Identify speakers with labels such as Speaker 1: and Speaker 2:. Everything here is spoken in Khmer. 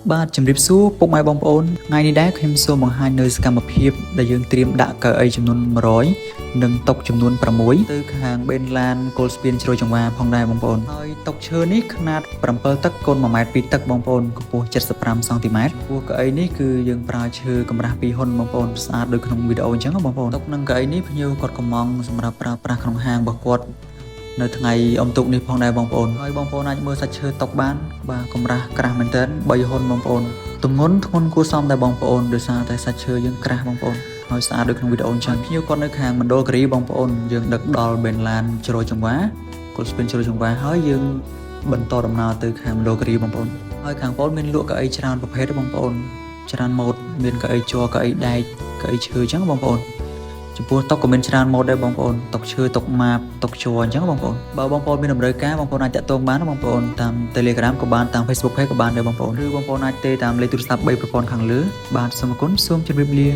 Speaker 1: បាទជំរាបសួរពុកម៉ែបងប្អូនថ្ងៃនេះដែរខ្ញុំសូមបង្ហាញនៅសកម្មភាពដែលយើងត្រៀមដាក់កៅអីចំនួន100និងតុចំនួន6ទៅខាងបេនឡានគល់ស្ពានជ្រោយចង្វាផងដែរបងប្អូនហើយតុឈើនេះខ្នាត7 តឹកគុណ1ម៉ែត្រ2 តឹកបងប្អូនកម្ពស់75សង់ទីម៉ែត្រពោះកៅអីនេះគឺយើងប្រើឈើកម្រាស់2ហ៊ុនបងប្អូនស្អាតដូចក្នុងវីដេអូអញ្ចឹងបងប្អូនតុនឹងកៅអីនេះភ្ញៀវគាត់កំងសម្រាប់ប្រើប្រាស់ក្នុងហាងរបស់គាត់នៅថ្ងៃអុំទូកនេះផងដែរបងប្អូនហើយបងប្អូនអាចមើលសាច់ឈើតុកបានបាទកម្រាស់ក្រាស់មែនទែន3ហ៊ុនបងប្អូនទម្ងន់ធ្ងន់គួរសមដែរបងប្អូនដោយសារតែសាច់ឈើយើងក្រាស់បងប្អូនហើយស្អាតដូចក្នុងវីដេអូអញ្ចឹងភ្ញៀវគាត់នៅខាងមណ្ឌលគិរីបងប្អូនយើងដឹកដល់បេនឡានជ្រោយចង្វាគល់ស្ពានជ្រោយចង្វាហើយយើងបន្តដំណើរទៅខាងមណ្ឌលគិរីបងប្អូនហើយខាងបងប្អូនមានលក់កៅអីច្រើនប្រភេទបងប្អូនច្រើនម៉ូតមានកៅអីជ័រកៅអីដែកកៅអីឈើអញ្ចឹងបងប្អូនចំពោះតុកក៏មានច្រើនម៉ូតដែរបងប្អូនតុកឈើតុកម៉ាបតុកជ័រអញ្ចឹងបងប្អូនបើបងប្អូនមានតម្រូវការបងប្អូនអាចតាក់ទងបានបងប្អូនតាម Telegram ក៏បានតាម Facebook Page ក៏បានដែរបងប្អូនឬបងប្អូនអាចទេតាមលេខទូរស័ព្ទ3ប្រព័ន្ធខាងលើបាទសូមអរគុណសូមជម្រាបលា